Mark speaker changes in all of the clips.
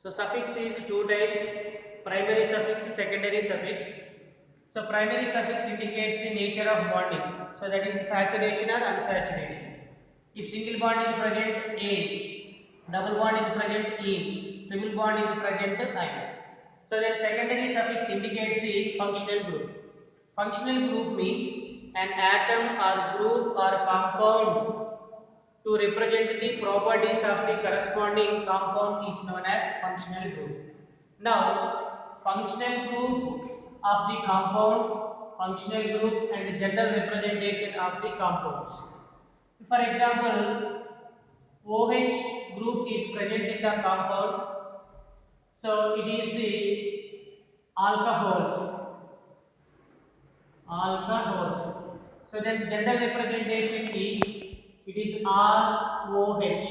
Speaker 1: So suffix is two types: primary suffix, secondary suffix. So primary suffix indicates the nature of bonding. So that is saturation or unsaturation. If single bond is present A, double bond is present E, triple bond is present I. So then secondary suffix indicates the functional group. Functional group means an atom or group or compound to represent the properties of the corresponding compound is known as functional group. Now, functional group of the compound, functional group and general representation of the compounds. For example, OH group is present in the compound, so it is the alcohols. Alcohols. So then general representation is it is ROH.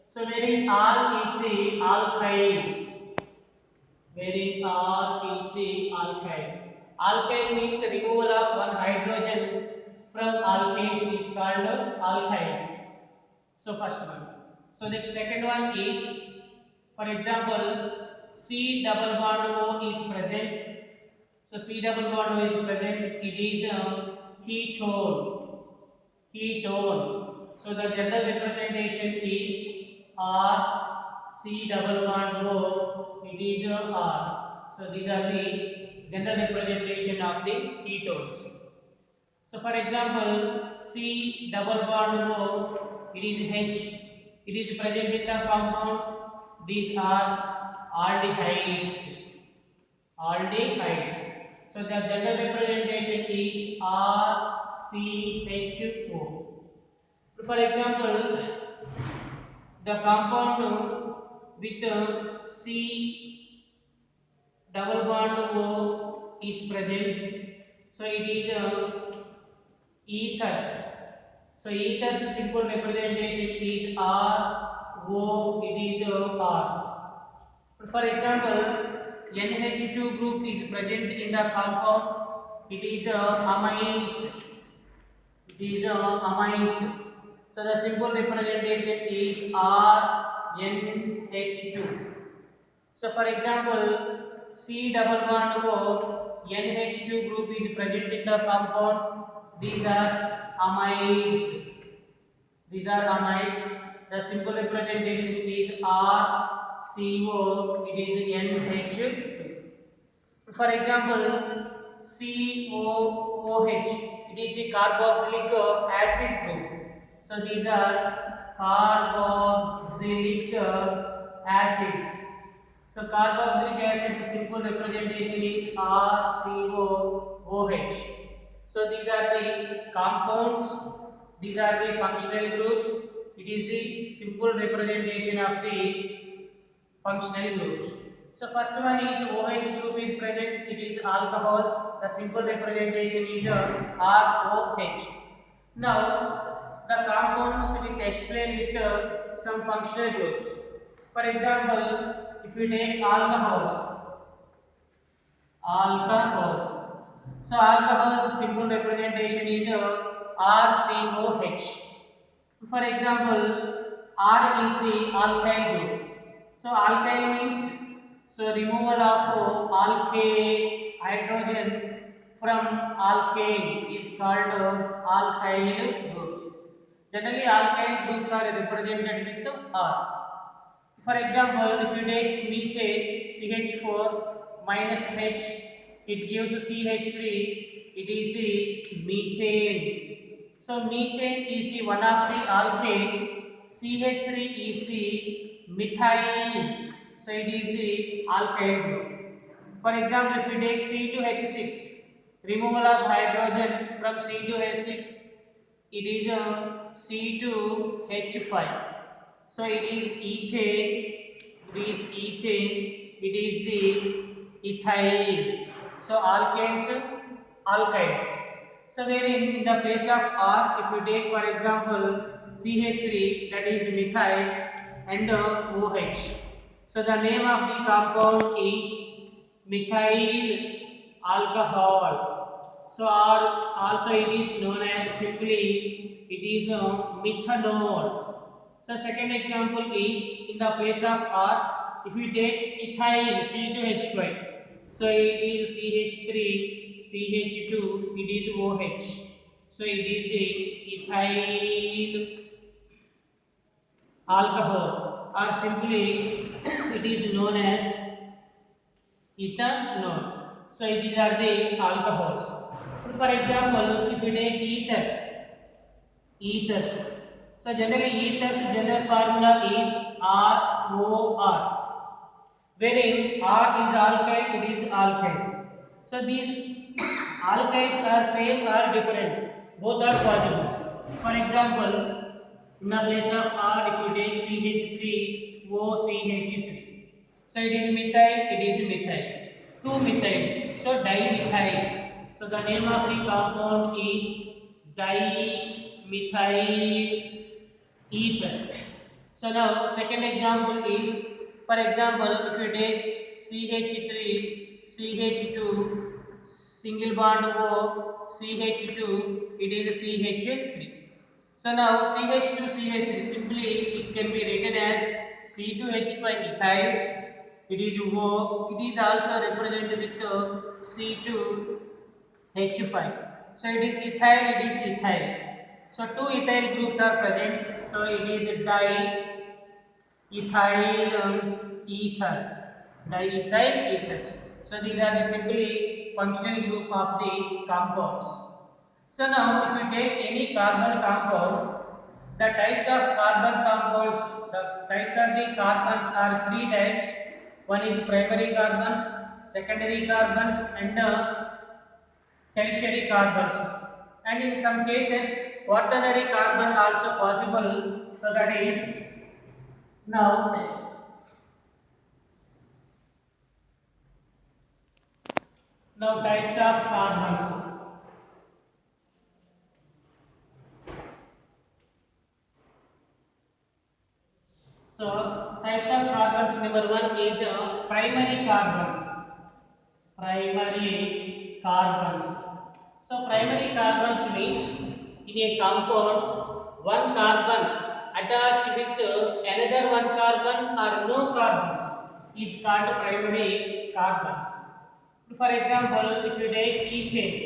Speaker 1: So wherein R is the alkyl. Wherein R is the alkyl. Alkyl means removal of one hydrogen from alkanes is called alkyls. So first one. So the second one is, for example, C double bond O is present. So C double bond O is present. It is ketone. Ketone. So the general representation is R C double bond O. It is R. So these are the general representation of the ketones. So for example, C double bond O, it is H. It is present in the compound. These are aldehydes. Aldehydes. So the general representation is RCHO. For example, the compound with C double bond O is present. So it is ethers. So ethers simple representation is RO. It is R. For example, NH2 group is present in the compound. It is amines. It is amines. So the simple representation is RNH2. So for example, C double bond O, NH2 group is present in the compound. These are amides. These are amides. The simple representation is RCO. It is NH2. For example, COOH. It is the carboxylic acid group. So these are carboxylic acids. So carboxylic acid simple representation is RCOOH. So these are the compounds. These are the functional groups. It is the simple representation of the functional groups. So first one is OH group is present. It is alcohols. The simple representation is ROH. Now the compounds we explain with some functional groups. For example, if we take alcohols. So alcohols simple representation is RCOH. For example, R is the alkyl group. So alkyl means removal of alkane hydrogen from alkane is called alkyl groups. Generally, alkyl groups are represented with R. For example, if you take methane CH4 minus H, it gives CH3. It is the methane. So methane is the one of the alkane. CH3 is the methyl. So it is the alkyl group. For example, if we take C2H6, removal of hydrogen from C2H6, it is C2H5. So it is ethane. It is the ethyl. So alkanes, alkyls. So wherein in the place of R, if we take for example CH3, that is methyl, and OH. So the name of the compound is methyl alcohol. So R also it is known as simply it is methanol. So second example is in the place of R, if we take ethyl C2H5, so it is CH3 CH2, it is OH, so it is the ethyl alcohol, or simply it is known as ethanol. So these are the alcohols. For example, if we take ethers. So generally ethers general formula is ROR, wherein R is alkyl, it is alkyl. So these alkyls are same or different, both are possible. For example, in the place of R, if you take CH3OCH3, so it is methyl, two methyls, so dimethyl. So the name of the compound is dimethyl ether. So now second example is, for example, if you take CH3 CH2 single bond O CH2, it is CH3. So now CH2CH3, simply it can be written as C2H5 ethyl. It is O. It is also represented with C2H5. So it is ethyl. It is ethyl. So two ethyl groups are present. So it is diethyl ethers. Diethyl ethers. So these are the simply functional group of the compounds. So now if we take any carbon compound, the types of the carbons are three types. One is primary carbons, secondary carbons, and tertiary carbons. And in some cases, quaternary carbon also possible. So that is now types of carbons. So types of carbons, number one is primary carbons. Primary carbons. So primary carbons means in a compound one carbon attached with another one carbon or no carbons is called primary carbons. For example, if you take ethane,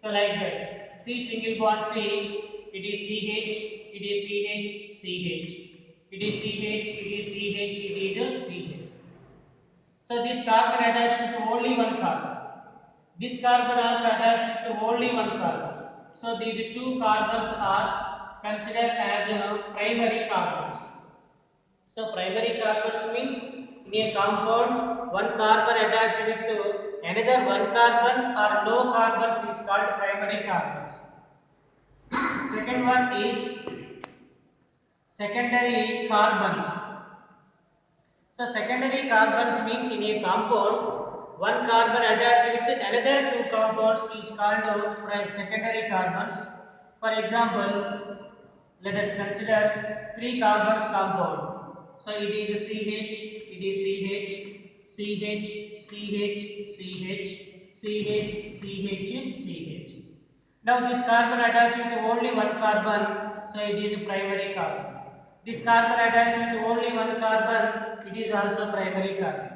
Speaker 1: so like that, C single bond C, it is CH, it is CH, CH. It is CH, it is CH, it is CH. So this carbon attached with only one carbon. This carbon also attached with only one carbon. So these two carbons are considered as primary carbons. So primary carbons means in a compound one carbon attached with another one carbon or no carbons is called primary carbons. Second one is secondary carbons. So secondary carbons means in a compound one carbon attached with another two compounds is called secondary carbons. For example, let us consider three carbons compound. So it is CH, it is CH, CH, CH, CH, CH, CH, CH. Now this carbon attached to only one carbon, so it is primary carbon. This carbon attached with only one carbon, it is also primary carbon.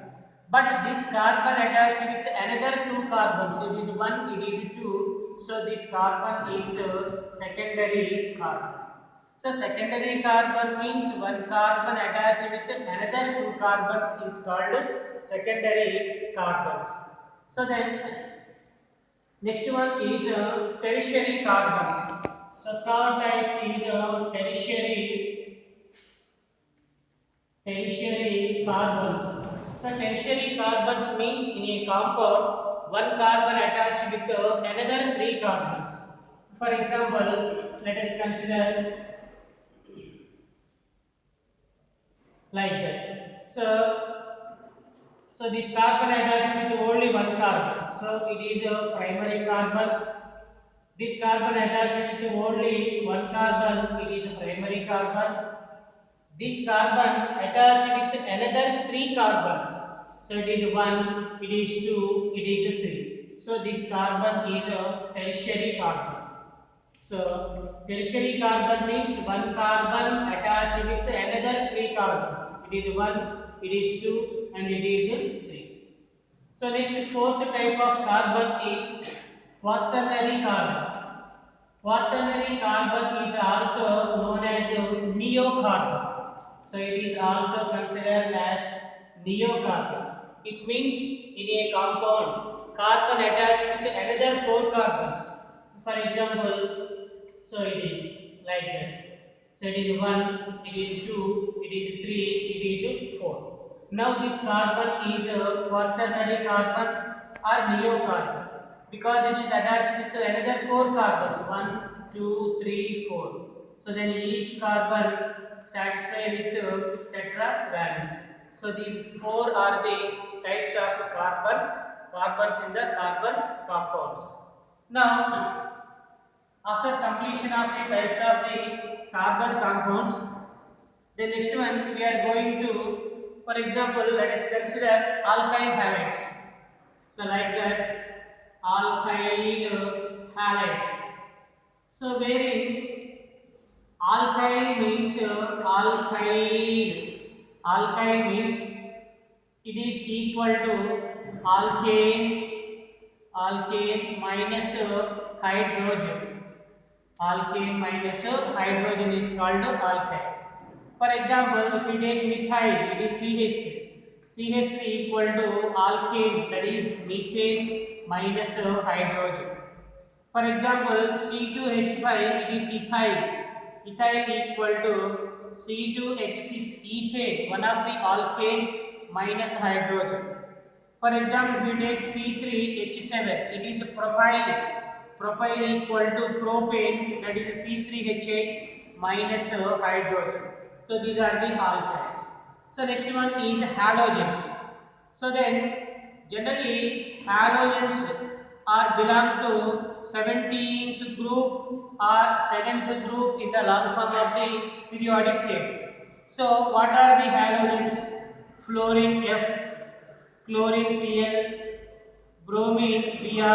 Speaker 1: But this carbon attached with another two carbons, it is one, it is two, so this carbon is secondary carbon. So secondary carbon means one carbon attached with another two carbons is called secondary carbons. So then next one is tertiary carbons. So third type is tertiary carbons. So tertiary carbons means in a compound one carbon attached with another three carbons. For example, let us consider like that. So this carbon attached with only one carbon, so it is a primary carbon. This carbon attached with only one carbon, it is a primary carbon. This carbon attached with another three carbons, so it is 1, it is 2, it is 3. So this carbon is a tertiary carbon. So tertiary carbon means one carbon attached with another three carbons. It is 1, it is 2, and it is 3. So next, fourth type of carbon is quaternary carbon. Quaternary carbon is also known as neocarbon. So it is also considered as neocarbon. It means in a compound, carbon attached with another 4 carbons. For example, so it is like that. So it is 1, it is 2, it is 3, it is 4. Now this carbon is a quaternary carbon or neocarbon because it is attached with another 4 carbons, 1, 2, 3, 4. So then each carbon satisfy with tetravalence. So these 4 are the types of carbons in the carbon compounds. Now, after completion of the types of the carbon compounds, the next one we are going to, for example, let us consider alkyl halides. So like that, alkyl halides. So wherein alkyl means alkyl means it is equal to alkane minus hydrogen. Alkane minus hydrogen is called alkyl. For example, if we take methyl, it is CH3. CH3 equal to alkane, that is methane minus hydrogen. For example, C2H5, it is ethyl. Ethyl equal to C2H6 ethane, one of the alkane minus hydrogen. For example, if we take C3H7, it is propyl. Propyl equal to propane, that is C3H8 minus hydrogen. So these are the alkyls. So next one is halogens. So then generally halogens are belong to 17th group or 7th group in the long form of the periodic table. So what are the halogens? Fluorine F, chlorine Cl, bromine Br,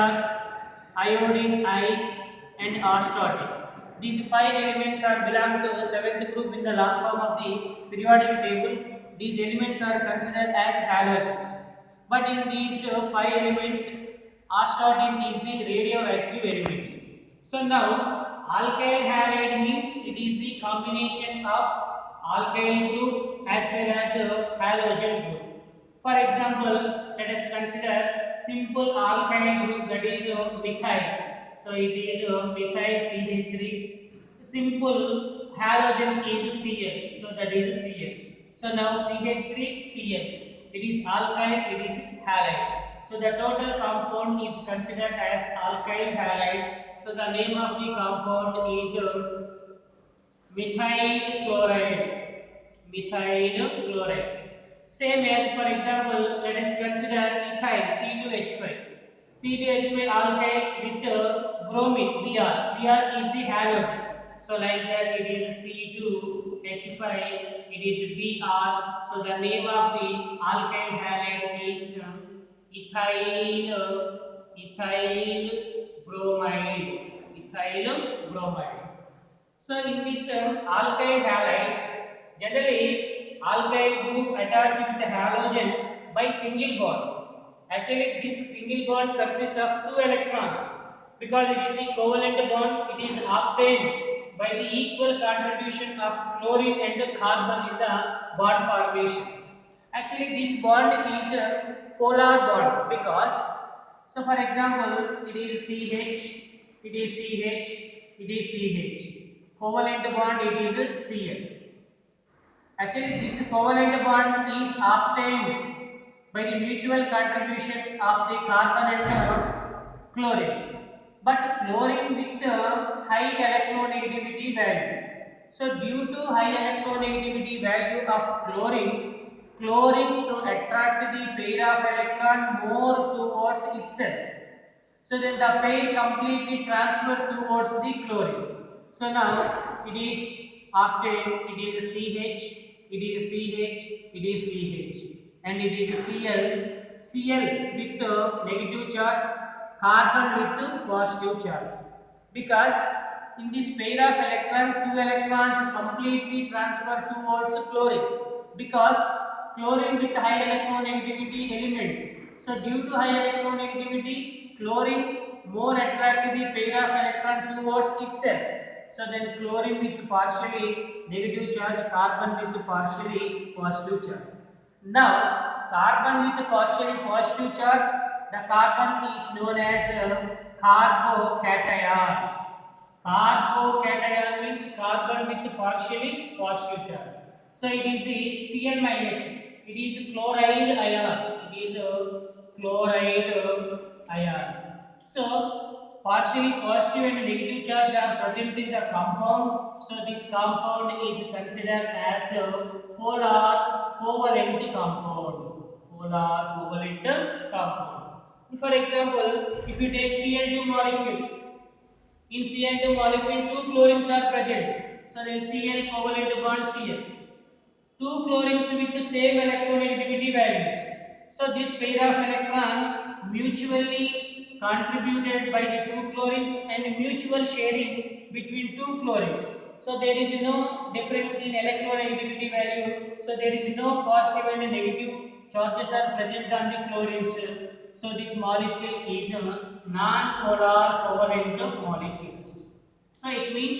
Speaker 1: iodine I, and astatine. These 5 elements are belong to 7th group in the long form of the periodic table. These elements are considered as halogens. But in these 5 elements, astatine is the radioactive element. So now, alkyl halide means it is the combination of alkyl group as well as halogen group. For example, let us consider simple alkyl group, that is methyl. So it is methyl CH3. Simple halogen is Cl. So that is Cl. So now CH3 Cl. It is alkyl, it is halide. So the total compound is considered as alkyl halide. So the name of the compound is methyl chloride. Methyl chloride. Same as, for example, let us consider ethyl C2H5. C2H5 alkyl with bromine Br. Br is the halogen. So like that, it is C2H5, it is Br. So the name of the alkyl halide is ethyl bromide. Ethyl bromide. So in this alkyl halides, generally alkyl group attached with the halogen by single bond. Actually, this single bond consists of 2 electrons because it is the covalent bond. It is obtained by the equal contribution of chlorine and carbon in the bond formation. Actually, this bond is a polar bond because, so for example, it is CH, it is CH, it is CH. Covalent bond, it is Cl. Actually, this covalent bond is obtained by the mutual contribution of the carbon and chlorine. But chlorine with high electronegativity value. So due to high electronegativity value of chlorine to attract the pair of electron more towards itself. So then the pair completely transfer towards the chlorine. So now it is obtained, it is CH, it is CH, it is CH, and it is Cl with negative charge, carbon with positive charge. Because in this pair of electron, 2 electrons completely transfer towards chlorine. because chlorine with high electronegativity element. So due to high electronegativity, chlorine more attract the pair of electron towards itself. So then chlorine with partially negative charge, carbon with partially positive charge. Now carbon with partially positive charge, the carbon is known as carbocation. Carbocation means carbon with partially positive charge. So it is the Cl minus. It is chloride ion. It is a chloride ion. So partially positive and negative charge are present in the compound. So this compound is considered as a polar covalent compound. Polar covalent compound. For example, if you take Cl2 molecule, in Cl2 molecule, two chlorines are present. So then Cl covalent bond Cl. Two chlorines with the same electronegativity values. So this pair of electron mutually contributed by the two chlorines and mutual sharing between two chlorines. So there is no difference in electronegativity value. So there is no positive and negative charges are present on the chlorines. So this molecule is a non-polar covalent molecules. So it means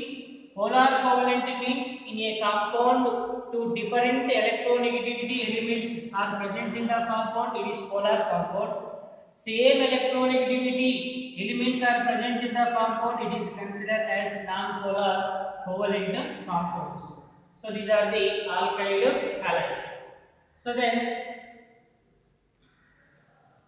Speaker 1: polar covalent means in a compound two different electronegativity elements are present in the compound, it is polar compound. Same electronegativity elements are present in the compound, it is considered as non-polar covalent compounds. So these are the alkyl halides. So then